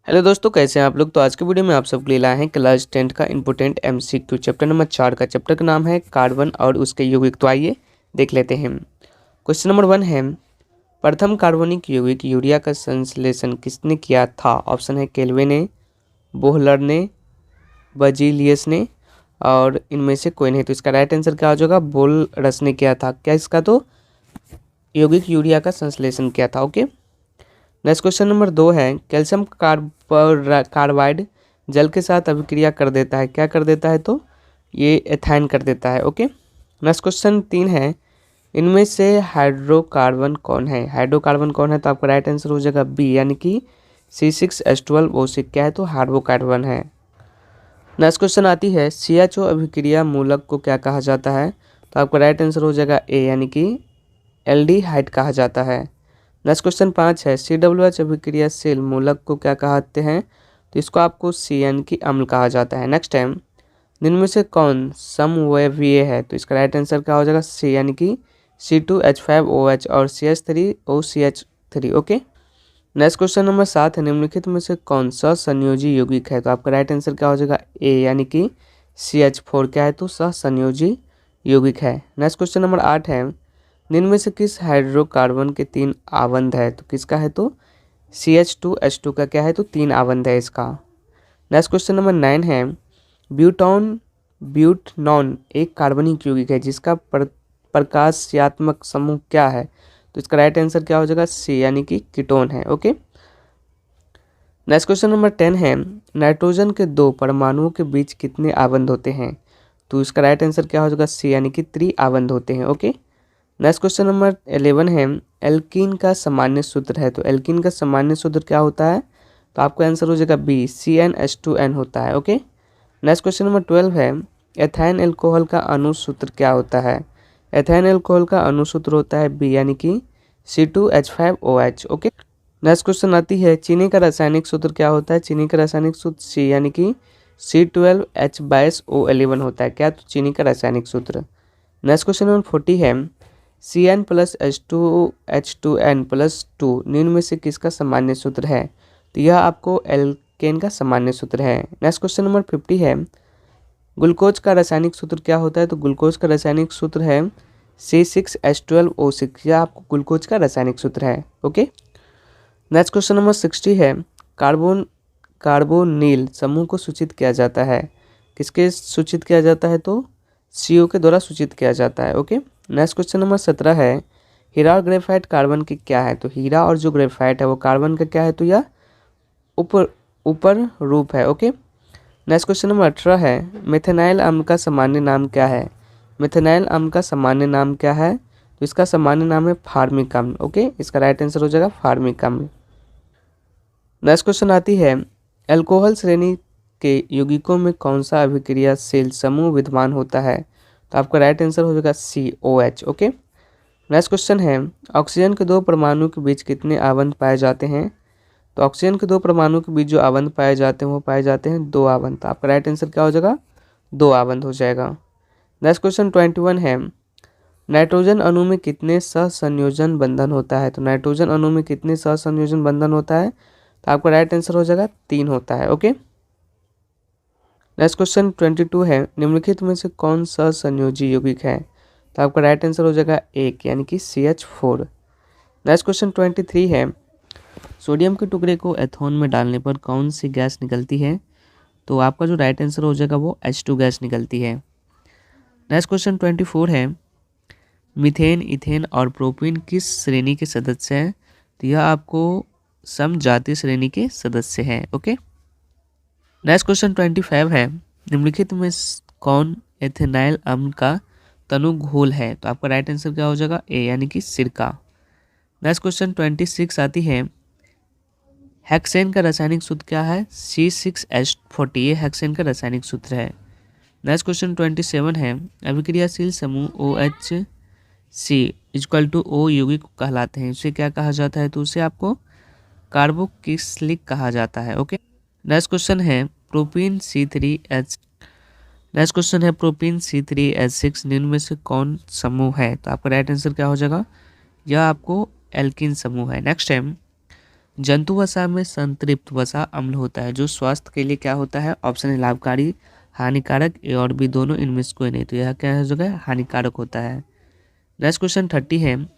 Hello दोस्तों, कैसे हैं आप लोग। तो आज के वीडियो में आप सबके लिए लाए हैं क्लास 10 का इंपोर्टेंट एमसीक्यू चैप्टर नंबर 4 का। चैप्टर का नाम है कार्बन और उसके यौगिक। तो आइए देख लेते हैं। क्वेश्चन नंबर 1 है, प्रथम कार्बनिक यौगिक यूरिया का संश्लेषण किसने किया था। ऑप्शन है केल्विन ने, बोहलर ने, बर्जीलियस ने और इनमें से कोई नहीं। तो इसका राइट आंसर क्या हो जाएगा, बोलरस ने किया था। क्या इसका तो यौगिक यूरिया का संश्लेषण किया था। ओके, नेक्स्ट क्वेश्चन नंबर 2 है, कैल्शियम कार्बाइड जल के साथ अभिक्रिया कर देता है। क्या कर देता है, तो ये एथाइन कर देता है। ओके, नेक्स्ट क्वेश्चन 3 है, इनमें से हाइड्रोकार्बन कौन है। हाइड्रोकार्बन कौन है, तो आपका राइट आंसर हो जाएगा बी, यानी कि C6H12O6। क्या है, तो हाइड्रोकार्बन है। नेक्स्ट क्वेश्चन आती है, CHO अभिक्रिया मूलक को क्या कहा जाता है। तो आपका राइट आंसर हो जाएगा ए, यानी कि एल्डिहाइड कहा जाता है। नेक्स्ट क्वेश्चन 5 है, COOH अभिक्रियाशील मूलक को क्या कहते हैं। तो इसको आपको CN की अम्ल कहा जाता है। नेक्स्ट टाइम, निम्न में से कौन समवयवीय है। तो इसका राइट आंसर क्या हो जाएगा सी, यानी कि C2H5OH और CH3OCH3। Okay, next question number 7 है, निम्नलिखित में से कौन सहसंयोजी यौगिक है। तो आपका राइट आंसर क्या हो जाएगा ए, यानी कि CH4। क्या है, तो सहसंयोजी यौगिक है। नेक्स्ट क्वेश्चन नंबर 8 है, निम्न में से किस हाइड्रोकार्बन के 3 आवंध है। तो किसका है, तो CH2H2 का क्या है, तो 3 आवंध है इसका। नेक्स्ट क्वेश्चन नंबर 9 है, ब्यूटनॉन एक कार्बनिक यौगिक है जिसका प्रकाशयात्मक समूह क्या है। तो इसका राइट आंसर क्या हो जाएगा सी, यानी कि कीटोन है। ओके, नेक्स्ट क्वेश्चन नंबर 10 है, नाइट्रोजन के 2 परमाणुओं के बीच कितने आवंध होते हैं। तो इसका राइट आंसर क्या हो जाएगा सी, यानी कि 3 आवंध होते हैं। ओके, नेक्स्ट क्वेश्चन नंबर 11 है, एल्कीन का सामान्य सूत्र है। तो एल्कीन का सामान्य सूत्र क्या होता है, तो आपका आंसर हो जाएगा बी, CnH2n होता है। ओके, नेक्स्ट क्वेश्चन नंबर 12 है, एथाइन एल्कोहल का अणुसूत्र क्या होता है। एथाइन एल्कोहल का अणुसूत्र होता है बी, यानी कि C2H5OH। ओके, नेक्स्ट क्वेश्चन आती है, चीनी का रासायनिक सूत्र क्या होता है। चीनी का रासायनिक सूत्र सी, यानी कि C12H22O11 होता है। क्या, तो चीनी का रासायनिक सूत्र। नेक्स्ट क्वेश्चन नंबर 40 है, CN+H2N+2 निम्न में से किसका सामान्य सूत्र है। तो यह आपको एल्केन का सामान्य सूत्र है। नेक्स्ट क्वेश्चन नंबर 50 है, ग्लूकोज का रासायनिक सूत्र क्या होता है। तो ग्लूकोज का रासायनिक सूत्र है C6H12O6। यह आपको ग्लूकोज का रासायनिक सूत्र है। ओके, नेक्स्ट क्वेश्चन नंबर 60 है, कार्बोनिल समूह को सूचित किया जाता है। किसके सूचित किया जाता है, तो CO के द्वारा सूचित किया जाता है। ओके, नेक्स्ट क्वेश्चन नंबर 17 है, हीरा और ग्रेफाइट कार्बन की क्या है। तो हीरा और जो ग्रेफाइट है वो कार्बन का क्या है, तो यह ऊपर रूप है। ओके, नेक्स्ट क्वेश्चन नंबर 18 है, मेथेनाइल अम्ल का सामान्य नाम क्या है। मेथेनाइल अम्ल का सामान्य नाम क्या है, तो इसका सामान्य नाम है फार्मिक अम्ल। ओके, इसका राइट आंसर हो जाएगा फार्मिक अम्ल। नेक्स्ट क्वेश्चन आती है, अल्कोहल श्रेणी के यौगिकों में कौन सा अभिक्रियाशील समूह विद्यमान होता है। तो आपका राइट आंसर हो जाएगा COH। ओके, नेक्स्ट क्वेश्चन है, ऑक्सीजन के 2 परमाणु के बीच कितने आवंध पाए जाते हैं। तो ऑक्सीजन के 2 परमाणु के बीच जो आवंध पाए जाते हैं वो पाए जाते हैं 2 आवंध। तो आपका राइट आंसर क्या हो जाएगा, 2 आवंध हो जाएगा। नेक्स्ट क्वेश्चन 21 है, नाइट्रोजन अणु में कितने सहसंयोजन बंधन होता है। तो नाइट्रोजन अणु में कितने सहसंयोजन बंधन होता है, तो आपका राइट आंसर हो जाएगा 3 होता है। ओके, नेक्स्ट क्वेश्चन 22 है, निम्नलिखित में से कौन सा संयोजी यौगिक है। तो आपका राइट आंसर हो जाएगा 1, यानी कि CH4। नेक्स्ट क्वेश्चन 23 है, सोडियम के टुकड़े को एथेनॉल में डालने पर कौन सी गैस निकलती है। तो आपका जो राइट आंसर हो जाएगा वो H2 गैस निकलती है। नेक्स्ट क्वेश्चन 24 है, मीथेन, इथेन और प्रोपेन किस श्रेणी के सदस्य हैं। तो यह आपको समजातीय श्रेणी के सदस्य हैं। ओके, नेक्स्ट क्वेश्चन 25 है, निम्नलिखित में कौन एथेनाइल अम्ल का तनु घोल है। तो आपका राइट आंसर क्या हो जाएगा ए, यानी कि सिरका। नेक्स्ट क्वेश्चन 26 आती है, हेक्सेन का रासायनिक सूत्र क्या है। C6H40 ये हेक्सेन का रासायनिक सूत्र है। नेक्स्ट क्वेश्चन 27 है, अभिक्रियाशील समूह OHC=O यौगिक कहलाते हैं। उसे क्या कहा जाता है, तो उसे आपको कार्बोक्सिलिक कहा जाता है। ओके, नेक्स्ट क्वेश्चन है, प्रोपीन C3H6 निम्न में से कौन समूह है। तो आपका राइट आंसर क्या हो जाएगा, यह आपको एल्किन समूह है। नेक्स्ट टाइम, जंतु वसा में संतृप्त वसा अम्ल होता है जो स्वास्थ्य के लिए क्या होता है, ऑप्शन है लाभकारी, हानिकारक, ए और बी दोनों, इनमें से कोई नहीं। तो यह क्या है, जो है हानिकारक होता है। नेक्स्ट क्वेश्चन 30 है,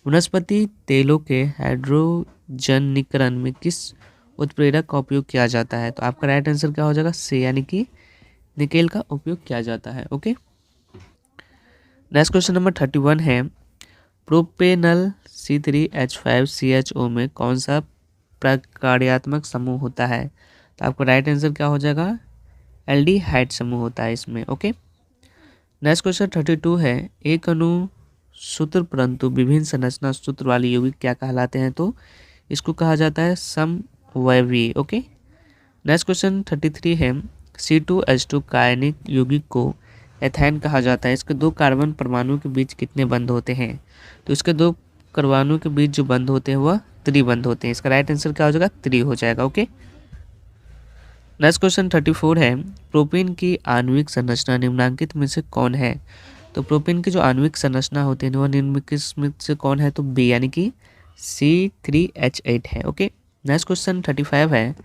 वनस्पति तेलों के हाइड्रोजनीकरण में किस उत्प्रेरक का उपयोग किया जाता है? तो आपका राइट आंसर क्या हो जाएगा, सी यानी कि निकेल का उपयोग किया जाता है। ओके, नेक्स्ट क्वेश्चन नंबर 31 है, प्रोपेनल C3H5CHO में कौन सा प्रकार्यात्मक समूह होता है? तो आपका राइट आंसर क्या हो जाएगा, एल्डिहाइड समूह होता है इसमें। ओके, नेक्स्ट क्वेश्चन 32 है, एक अणु सूत्र परंतु विभिन्न संरचना सूत्र वाले यौगिक क्या कहलाते हैं? तो इसको कहा जाता है समवयवी। ओके, नेक्स्ट क्वेश्चन 33 है, C2H2 कायनिक यौगिक को एथेन कहा जाता है। इसके दो कार्बन परमाणु के बीच कितने बंध होते हैं? तो इसके दो परमाणु के बीच जो बंध होते हैं वह त्रिबंध होते हैं। इसका राइट आंसर क्या हो जाएगा, त्रि हो जाएगा। ओके, नेक्स्ट क्वेश्चन 34 है, प्रोपीन की आणविक संरचना निम्नलिखित में से कौन है? तो प्रोपीन की जो आणविक संरचना होती है वह निम्नलिखित में से कौन है? तो बी यानी कि C3H8 है। ओके, नेक्स्ट क्वेश्चन 35 है,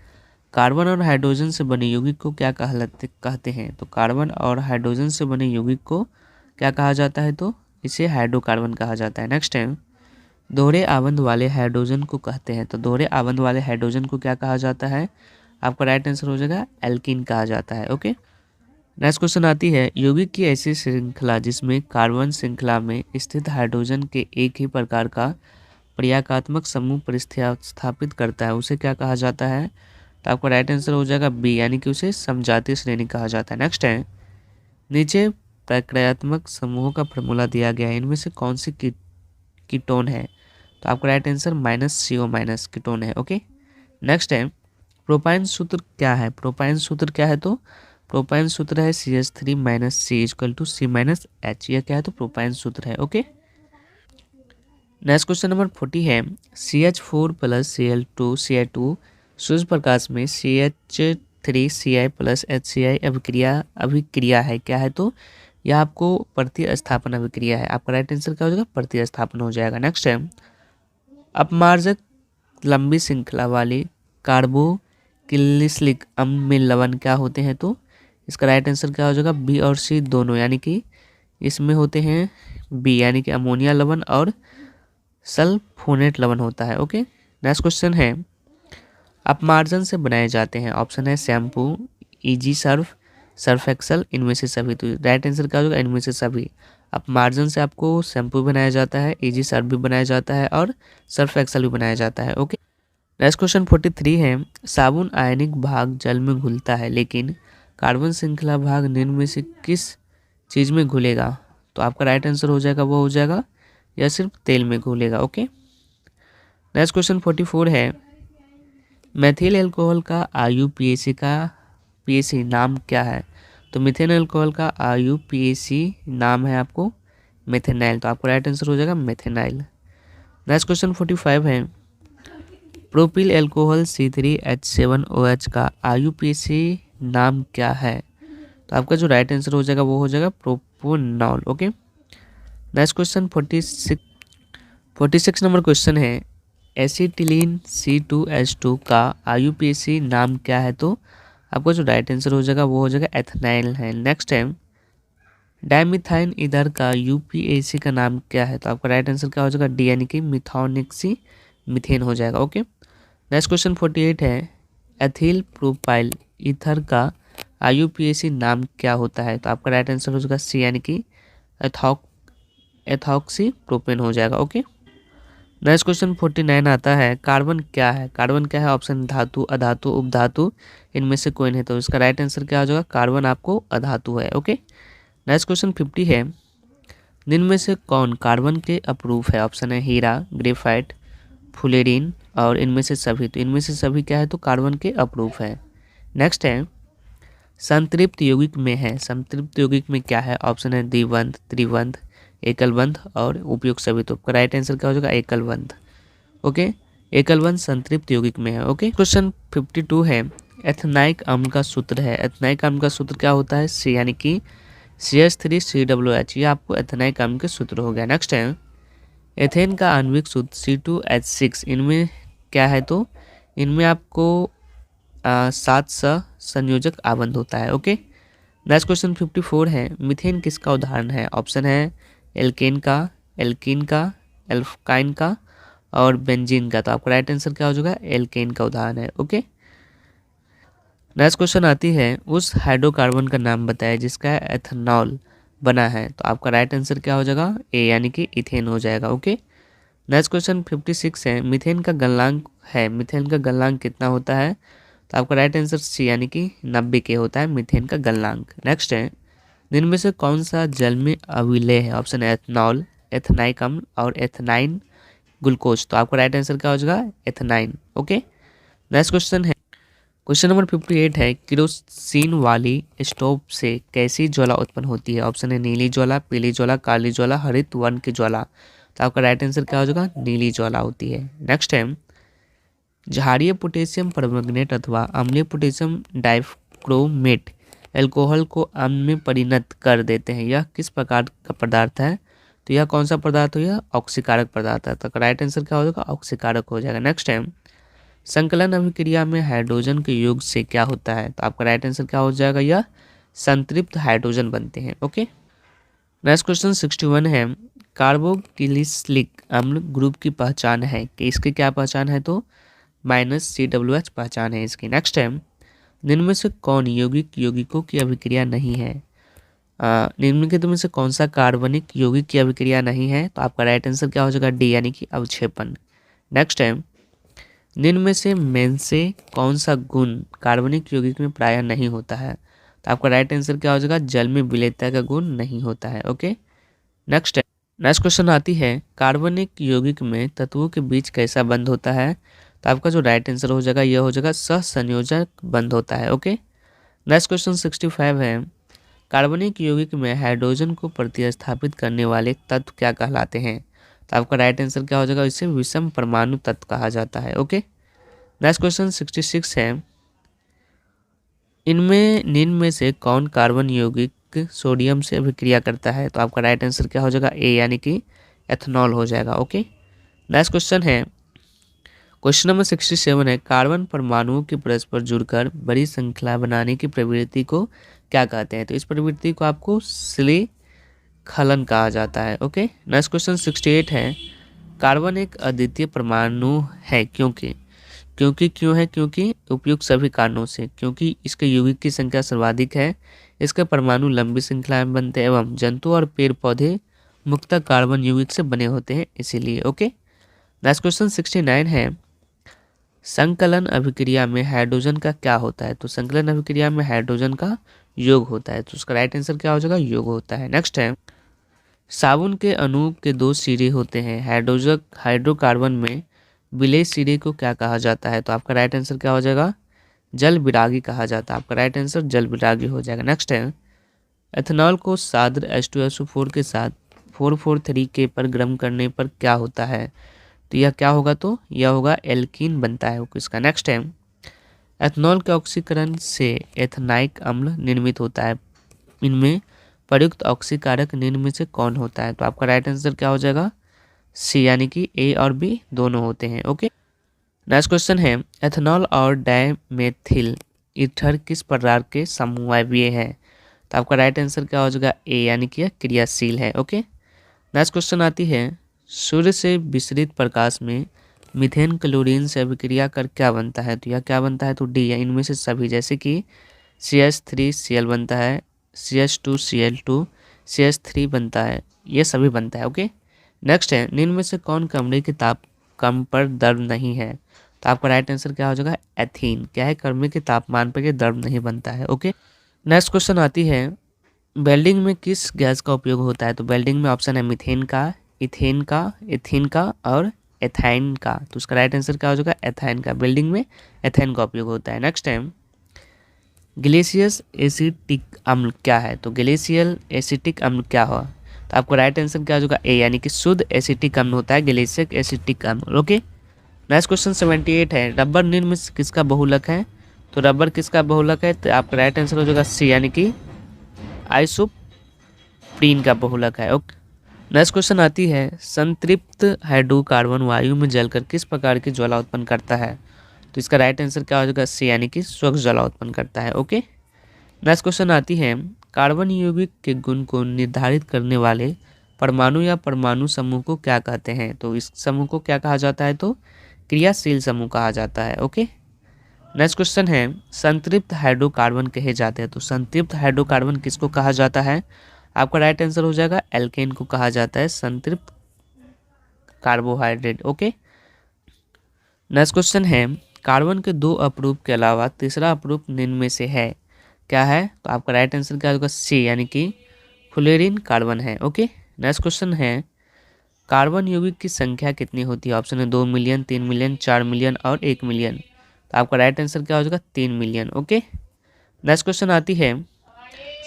कार्बन और हाइड्रोजन से बने यौगिक को क्या कहते हैं? तो कार्बन और हाइड्रोजन से बने यौगिक को क्या कहा जाता है? तो इसे हाइड्रोकार्बन कहा जाता है। नेक्स्ट है, दोहरे आबंध वाले हाइड्रोजन को कहते हैं। तो दोहरे आबंध वाले हाइड्रोजन को क्या कहा जाता है? आपका राइट आंसर हो जाएगा एल्कीन कहा जाता है। ओके, नेक्स्ट क्वेश्चन आती है, यौगिक की ऐसी श्रृंखला जिसमें कार्बन श्रृंखला में स्थित हाइड्रोजन के एक ही प्रकार का प्रयागात्मक समूह प्रतिस्थापित करता है उसे क्या कहा जाता है? तो आपका राइट आंसर हो जाएगा बी यानी कि उसे समजातीय श्रेणी कहा जाता है। नेक्स्ट है, नीचे प्रक्रियात्मक समूहों का फॉर्मूला दिया गया है, इनमें से कौन सी कीटोन है? तो आपका राइट आंसर -CO- कीटोन है। ओके, नेक्स्ट है, प्रोपाइन सूत्र क्या है? प्रोपाइन सूत्र क्या है? तो प्रोपाइन सूत्र है CH3 - C = C - H। यह क्या है? तो प्रोपाइन सूत्र है। ओके, नेक्स्ट क्वेश्चन नंबर 40 है, CH4 + Cl2 Ci2 Surya Prakash में CH3Ci + HCI अभिक्रिया है क्या है? तो यह आपको प्रतिस्थापन अभिक्रिया है। आपका राइट आंसर क्या हो जाएगा, प्रतिस्थापन हो जाएगा। नेक्स्ट है, अपमार्जक लंबी श्रृंखला वाले कार्बोक्सिलिक अम्ल में लवण क्या होते हैं? तो इसका राइट आंसर क्या हो जाएगा, बी और सी दोनों, यानी कि इसमें होते हैं बी यानी कि अमोनिया लवण और सल्फोनेट लवण होता है। ओके, नेक्स्ट क्वेश्चन है, अपमार्जन से बनाए जाते हैं, ऑप्शन है shampoo, easy Surf, Surf Excel, इनमें से सभी। तो राइट आंसर क्या हो जाएगा, इनमें से सभी। अपमार्जन से आपको शैम्पू बनाया जाता है, इजी सर्फ भी बनाया जाता है और सर्फ एक्सल भी बनाया जाता है। ओके, नेक्स्ट क्वेश्चन 43 है, साबुन आयनिक भाग जल में घुलता है लेकिन कार्बन श्रृंखला भाग निम्न में से किस चीज़ में घुलेगा? तो आपका राइट आंसर हो जाएगा, वो हो जाएगा या सिर्फ तेल में घुलेगा। ओके, नेक्स्ट क्वेश्चन 44 है, मेथिल एल्कोहल का IUPAC नाम क्या है? तो मिथेन एल्कोहल का IUPAC नाम है आपको मेथेनाइल। तो आपका राइट आंसर हो जाएगा मेथेनाइल। नेक्स्ट क्वेश्चन 45 है, प्रोपिल एल्कोहल C3H7OH का IUPAC नाम क्या है? तो आपका जो राइट आंसर हो जाएगा वो हो जाएगा propanol. Okay, next question 46 number question है, एसिटिलीन C2H2 का IUPAC नाम क्या है? तो आपका जो राइट आंसर हो जाएगा वो हो जाएगा एथनाइल है। नेक्स्ट है, डायमिथाइन ईथर का UPAC का नाम क्या है? तो आपका राइट आंसर क्या हो जाएगा, डी यानी कि मिथॉनिक्सी मीथेन हो जाएगा। ओके, नेक्स्ट क्वेश्चन 48 है, एथिल प्रोपाइल ईथर का IUPAC नाम क्या होता है? तो आपका राइट आंसर हो जाएगा सी यानी कि एथॉक्सी प्रोपेन हो जाएगा। ओके, नेक्स्ट क्वेश्चन 49 आता है, कार्बन क्या है? कार्बन क्या है? ऑप्शन धातु, अधातु, उपधातु, इनमें से कोई नहीं। तो इसका राइट आंसर क्या हो जाएगा, कार्बन आपको अधातु है। ओके, नेक्स्ट क्वेश्चन 50 है, निम्न में से कौन कार्बन के अपरूप है? ऑप्शन है हीरा, ग्रेफाइट, फुलेरिन और इनमें से सभी। तो इनमें से सभी क्या है? तो कार्बन के अपरूप है। नेक्स्ट है, संतृप्त यौगिक में है, संतृप्त यौगिक में क्या है? ऑप्शन है द्विबंध, त्रिबंध, एकल बंध और उपयुक्त सभी। तो आपका राइट आंसर क्या हो जाएगा, एकल बंध। ओके, एकल बंध संतृप्त यौगिक में है। ओके, क्वेश्चन 52 है, एथेनाइक अम्ल का सूत्र है। एथेनाइक अम्ल का सूत्र क्या होता है? सी यानी कि CH3COOH। ये आपको एथेनाइक अम्ल के सूत्र हो गया। नेक्स्ट है, एथेन का आणविक सूत्र C2H6, इनमें क्या है तो इनमें आपको 7 संयोजक आबंध होता है। ओके, नेक्स्ट क्वेश्चन 54 है, मीथेन किसका उदाहरण है? ऑप्शन है एल्केन का, एल्कीन का, एल्काइन का और बेंजीन का। तो आपका राइट आंसर क्या हो जाएगा? एल्केन का उदाहरण है। ओके, नेक्स्ट क्वेश्चन आती है, उस हाइड्रोकार्बन का नाम बताया जिसका एथेनॉल बना है। तो आपका राइट आंसर क्या हो जाएगा? ए यानी कि इथेन हो जाएगा। ओके, नेक्स्ट क्वेश्चन 56 है, मीथेन का गलनांक है, मीथेन का गलनांक कितना होता है? तो आपका राइट आंसर सी यानी कि 90 के होता है मीथेन का गलनांक। नेक्स्ट है, जिनमें में से कौन सा जल में अविलेय है? ऑप्शन है एथनॉल, एथनाइक अम्ल और एथनाइन ग्लूकोज। तो आपका राइट आंसर क्या हो जाएगा? एथनाइन। ओके, नेक्स्ट क्वेश्चन है, क्वेश्चन नंबर 58 है, केरोसिन वाली स्टोव से कैसी ज्वाला उत्पन्न होती है? ऑप्शन है नीली ज्वाला, पीली ज्वाला, काली ज्वाला, हरित वर्ण की ज्वाला। तो आपका राइट आंसर क्या हो जाएगा? नीली ज्वाला होती है। नेक्स्ट है, क्षारीय पोटेशियम परमैंगनेट अथवा अम्लीय पोटेशियम डाइक्रोमेट एल्कोहल को अम्ल में परिणत कर देते हैं। यह किस प्रकार का पदार्थ है? तो यह कौन सा पदार्थ हो? यह ऑक्सीकारक पदार्थ है। तो राइट आंसर क्या हो जाएगा? ऑक्सीकारक हो जाएगा। नेक्स्ट है, संकलन अभिक्रिया में हाइड्रोजन के योग से क्या होता है? तो आपका राइट आंसर क्या हो जाएगा? यह संतृप्त हाइड्रोजन बनते हैं। ओके, नेक्स्ट क्वेश्चन 61 है, कार्बोक्सिलिक अम्ल ग्रुप की पहचान है कि इसकी क्या पहचान है? तो -COOH पहचान है इसकी। नेक्स्ट है, निम्न में से कौन यौगिक यौगिकों की अभिक्रिया नहीं है? निम्नलिखित में से कौन सा कार्बनिक यौगिक की अभिक्रिया नहीं है? तो आपका राइट आंसर क्या हो जाएगा? डी यानी कि अवक्षेपण। नेक्स्ट है, निम्न में से कौन सा गुण कार्बनिक यौगिक में प्रायः नहीं होता है? तो आपका राइट आंसर क्या हो जाएगा? जल में विलेयता का गुण नहीं होता है। ओके, नेक्स्ट है, नेक्स्ट क्वेश्चन आती है, कार्बनिक यौगिक में तत्वों के बीच कैसा बंध होता है? तो आपका जो राइट आंसर हो जाएगा यह हो जाएगा सहसंयोजक बंध होता है। ओके, नेक्स्ट क्वेश्चन 65 है, कार्बनिक यौगिक में हाइड्रोजन को प्रतिस्थापित करने वाले तत्व क्या कहलाते हैं? तो आपका राइट आंसर क्या हो जाएगा? इसे विषम परमाणु तत्व कहा जाता है। ओके, नेक्स्ट क्वेश्चन 66 है, इनमें निम्न में से कौन कार्बन यौगिक सोडियम से अभिक्रिया करता है? तो आपका राइट आंसर क्या हो जाएगा? ए यानी कि एथनॉल हो जाएगा। ओके, नेक्स्ट क्वेश्चन है, क्वेश्चन नंबर 67 है, कार्बन परमाणुओं के परस्पर जुड़कर बड़ी श्रृंखला बनाने की प्रवृत्ति को क्या कहते हैं? तो इस प्रवृत्ति को आपको श्रृंखलन कहा जाता है। ओके, नेक्स्ट क्वेश्चन 68 है, कार्बन एक अद्वितीय परमाणु है क्योंकि क्यों है? क्योंकि उपयुक्त सभी कारणों से, क्योंकि इसके यौगिक की संख्या सर्वाधिक है, इसके परमाणु लंबी श्रृंखला में बनते हैं एवं जंतु और पेड़ पौधे मुख्यतः कार्बन यौगिक से बने होते हैं इसीलिए। ओके, नेक्स्ट क्वेश्चन 69 है, संकलन अभिक्रिया में हाइड्रोजन का क्या होता है? तो संकलन अभिक्रिया में हाइड्रोजन का योग होता है। तो उसका राइट आंसर क्या हो जाएगा? योग होता है। नेक्स्ट है, साबुन के अणु के 2 सिरे होते हैं, हाइड्रोकार्बन में विलेय सिरे को क्या कहा जाता है? तो आपका राइट आंसर क्या हो जाएगा? जल विरागी कहा जाता है। आपका राइट आंसर जल विरागी हो जाएगा। नेक्स्ट है, एथेनॉल को साद्र H2SO4 के साथ 443K पर गर्म करने पर क्या होता है? तो यह क्या होगा? तो यह होगा एल्कीन बनता है इसका। नेक्स्ट है, एथेनॉल के ऑक्सीकरण से एथनाइक अम्ल निर्मित होता है, इनमें प्रयुक्त ऑक्सीकारक निम्न में से कौन होता है? तो आपका राइट आंसर क्या हो जाएगा? सी यानी कि ए और बी दोनों होते हैं। ओके, नेक्स्ट क्वेश्चन है, एथेनॉल और डायमेथिल ईथर किस प्रकार के समवायवीय है? तो आपका राइट आंसर क्या हो जाएगा? ए यानी कि यह क्रियाशील है। ओके, नेक्स्ट क्वेश्चन आती है, सूर्य से विसरित प्रकाश में मीथेन क्लोरीन से अभिक्रिया कर क्या बनता है? तो यह क्या बनता है? तो डी या इनमें से सभी, जैसे कि CH3Cl बनता है, CH2Cl2, CH3 बनता है, ये सभी बनता है। ओके, नेक्स्ट है, निम्न में से कौन कमरे के तापक्रम पर द्रव नहीं है? तो आपका राइट आंसर क्या हो जाएगा? एथीन। क्या है? कमरे के तापमान पर ये द्रव नहीं बनता है। ओके, नेक्स्ट क्वेश्चन आती है, वेल्डिंग में किस गैस का उपयोग होता है? तो वेल्डिंग में ऑप्शन है मीथेन का, इथेन का, एथीन का और एथाइन का। तो उसका राइट आंसर क्या हो जाएगा? एथाइन का। वेल्डिंग में एथेन का उपयोग होता है। नेक्स्ट टाइम, ग्लेशियस एसिटिक अम्ल क्या है? तो ग्लेशियल एसिटिक अम्ल क्या हो? तो आपको राइट आंसर क्या हो जाएगा? ए यानी कि शुद्ध एसिटिक अम्ल होता है ग्लेशियस एसिटिक अम्ल। ओके, नेक्स्ट क्वेश्चन 78 है, रबर निम्न में किसका बहुलक है? तो रबर किसका बहुलक है? तो आपका राइट आंसर हो जाएगा सी यानी कि आइसोप्रीन का बहुलक है। ओके, नेक्स्ट क्वेश्चन आती है संतृप्त हाइड्रोकार्बन वायु में जलकर किस प्रकार की ज्वाला उत्पन्न करता है। तो इसका राइट आंसर क्या हो जाएगा, सी यानी कि स्वच्छ ज्वाला उत्पन्न करता है। ओके, नेक्स्ट क्वेश्चन आती है कार्बन यौगिक के गुण को निर्धारित करने वाले परमाणु या परमाणु समूह को क्या कहते हैं। तो इस समूह को क्या कहा जाता है, तो क्रियाशील समूह कहा जाता है। ओके, नेक्स्ट क्वेश्चन है संतृप्त हाइड्रोकार्बन कहे जाते हैं। तो संतृप्त हाइड्रोकार्बन किसको कहा जाता है, आपका राइट आंसर हो जाएगा एल्केन को कहा जाता है संतृप्त कार्बोहाइड्रेट। ओके, नेक्स्ट क्वेश्चन है कार्बन के दो अपरूप के अलावा तीसरा अपरूप निम्न में से है, क्या है। तो आपका राइट आंसर क्या होगा, सी यानी कि फ्लोरीन कार्बन है। ओके, नेक्स्ट क्वेश्चन है कार्बन यौगिक की संख्या कितनी होती है। ऑप्शन है 2 मिलियन, 3 मिलियन, 4 मिलियन और 1 मिलियन। तो आपका राइट आंसर क्या हो जाएगा, 3 मिलियन। ओके, नेक्स्ट क्वेश्चन आती है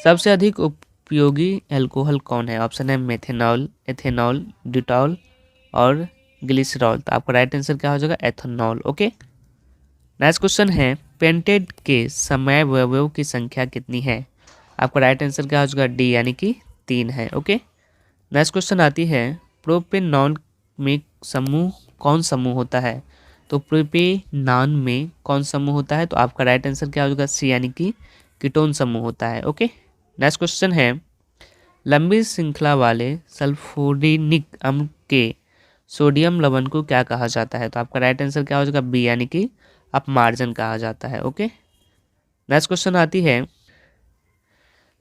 सबसे अधिक उपयोगी एल्कोहल कौन है। ऑप्शन है मेथेनॉल, एथेनॉल, ड्यूटॉल और ग्लिसरॉल। तो आपका राइट आंसर क्या हो जाएगा, एथेनॉल। ओके, नेक्स्ट क्वेश्चन है पेंटेड के समअवयवों की संख्या कितनी है। आपका राइट आंसर क्या हो जाएगा, डी यानी कि 3 है। ओके, नेक्स्ट क्वेश्चन आती है प्रोपेनॉन में समूह कौन समूह होता है। तो प्रोपेनॉन में कौन समूह होता है। तो आपका राइट आंसर क्या हो जाएगा, सी यानी कि कीटोन समूह होता है। ओके, नेक्स्ट क्वेश्चन है लंबी श्रृंखला वाले सल्फोनिक अम्ल के सोडियम लवण को क्या कहा जाता है। तो आपका राइट आंसर क्या हो जाएगा, बी यानी कि अपमार्जन कहा जाता है। ओके, नेक्स्ट क्वेश्चन आती है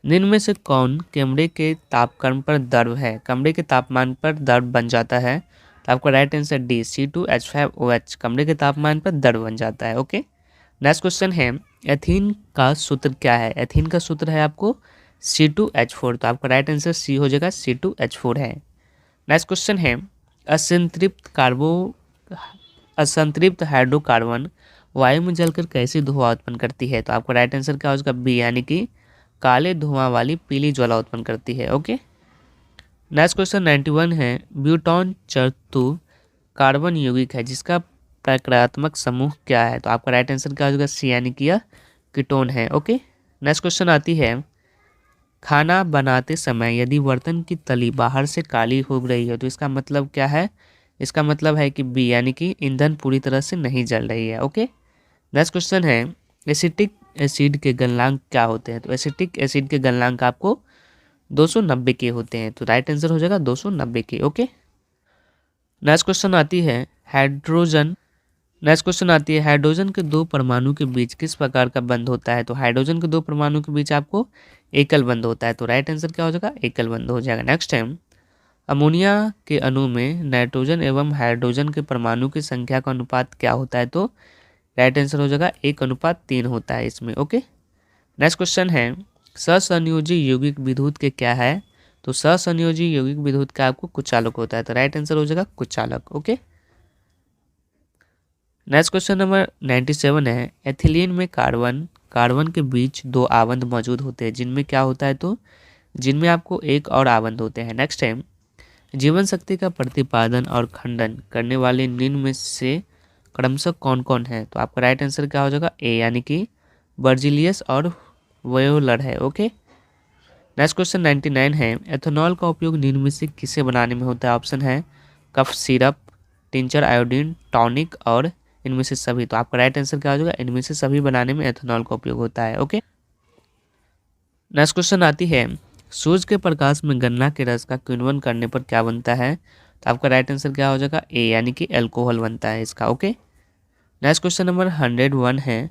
निम्न में से कौन कमरे के तापक्रम पर द्रव है, कमरे के तापमान पर द्रव बन जाता है। तो आपका राइट आंसर डी C2H5OH कमरे के तापमान पर द्रव बन जाता है। ओके, नेक्स्ट क्वेश्चन है एथीन का सूत्र क्या है। एथीन का सूत्र है आपको C2H4। तो आपका राइट आंसर सी हो जाएगा, C2H4 है। नेक्स्ट क्वेश्चन है असंतृप्त हाइड्रोकार्बन वायु में जलकर कैसी धुआं उत्पन्न करती है। तो आपका राइट आंसर क्या हो जाएगा, बी यानी कि काले धुआं वाली पीली ज्वाला उत्पन्न करती है। ओके, नेक्स्ट क्वेश्चन 91 है ब्यूटॉन चतु कार्बन यौगिक है जिसका प्रक्रियात्मक समूह क्या है। तो आपका राइट आंसर क्या हो जाएगा, सी यानी कि कीटोन है। ओके, नेक्स्ट क्वेश्चन आती है खाना बनाते समय यदि बर्तन की तली बाहर से काली हो रही है तो इसका मतलब क्या है, इसका मतलब है कि बी यानी कि ईंधन पूरी तरह से नहीं जल रही है। ओके, नेक्स्ट क्वेश्चन है एसिटिक एसिड के गलनांक क्या होते हैं। तो एसिटिक एसिड के गलनांक आपको 290 के होते हैं। तो राइट आंसर हो जाएगा 290 के। ओके, नेक्स्ट क्वेश्चन आती है हाइड्रोजन के दो परमाणु के बीच किस प्रकार का बंध होता है। तो हाइड्रोजन के दो परमाणु के बीच आपको एकल बंध होता है। तो राइट आंसर क्या हो जाएगा, एकल बंध हो जाएगा। नेक्स्ट टाइम अमोनिया के अणु में नाइट्रोजन एवं हाइड्रोजन के परमाणु की संख्या का अनुपात क्या होता है। तो राइट आंसर हो जाएगा 1:3 होता है इसमें। ओके, नेक्स्ट क्वेश्चन है सहसंयोजी यौगिक विद्युत के क्या है। तो सहसंयोजी यौगिक विद्युत का आपको कुचालक होता है। तो राइट आंसर हो जाएगा कुचालक। ओके, नेक्स्ट क्वेश्चन नंबर 97 है एथिलीन में कार्बन के बीच 2 आबंध मौजूद होते हैं जिनमें क्या होता है। तो जिनमें आपको एक और आबंध होते हैं। नेक्स्ट टाइम जीवन शक्ति का प्रतिपादन और खंडन करने वाले निम्न में से क्रमशः कौन कौन है। तो आपका राइट आंसर क्या हो जाएगा, ए यानी कि बर्जिलियस और वयोलर है। ओके, नेक्स्ट क्वेश्चन 99 है एथेनॉल का उपयोग निम्न में से किसे बनाने में होता है। ऑप्शन है cough syrup, tincture, iodine, tonic और इनमें से सभी। तो आपका राइट आंसर क्या हो जाएगा, इनमें से सभी बनाने में एथेनॉल का उपयोग होता है। ओके, नेक्स्ट क्वेश्चन आती है सूर्य के प्रकाश में गन्ना के रस का किण्वन करने पर क्या बनता है। तो आपका राइट आंसर क्या हो जाएगा, ए यानी कि अल्कोहल बनता है इसका। ओके, नेक्स्ट क्वेश्चन नंबर 101 है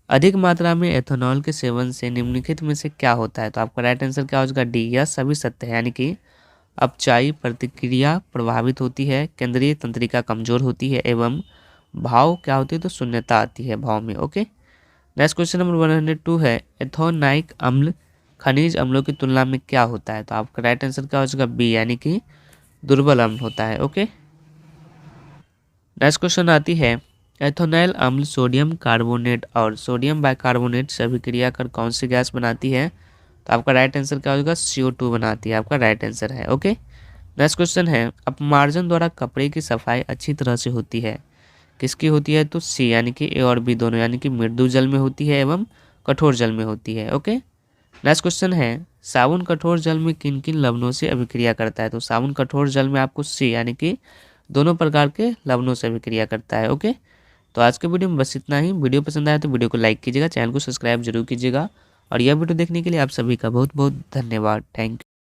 अधिक मात्रा में एथेनॉल के सेवन से निम्नलिखित में से क्या होता है। तो आपका राइट आंसर क्या हो जाएगा, डी यह सभी सत्य है। यानी कि अपचायी प्रतिक्रिया प्रभावित होती है, केंद्रीय तंत्रिका कमजोर होती है एवं भाव क्या होती है, तो शून्यता आती है भाव में। ओके, नेक्स्ट क्वेश्चन नंबर 102 है एथोनाइक अम्ल खनिज अम्लों की तुलना में क्या होता है। तो आपका राइट आंसर क्या हो जाएगा, बी यानी कि दुर्बल अम्ल होता है। ओके, नेक्स्ट क्वेश्चन आती है एथोनाइल अम्ल सोडियम कार्बोनेट और सोडियम बाइकार्बोनेट से अभिक्रिया कर कौन सी गैस बनाती है। तो आपका राइट आंसर क्या हो जाएगा, CO2 बनाती है। आपका राइट आंसर है। ओके, नेक्स्ट क्वेश्चन है अपमार्जन द्वारा कपड़े की सफाई अच्छी तरह से होती है, किसकी होती है। तो सी यानी कि ए और बी दोनों, यानी कि मृदु जल में होती है एवं कठोर जल में होती है। ओके, नेक्स्ट क्वेश्चन है साबुन कठोर जल में किन किन लवणों से अभिक्रिया करता है? तो साबुन कठोर जल में आपको सी यानी कि दोनों प्रकार के लवणों से अभिक्रिया करता है। ओके, तो आज के वीडियो में बस इतना ही। वीडियो पसंद आया तो वीडियो को लाइक कीजिएगा, चैनल को सब्सक्राइब जरूर कीजिएगा और यह वीडियो देखने के लिए आप सभी का बहुत बहुत धन्यवाद। Thank you.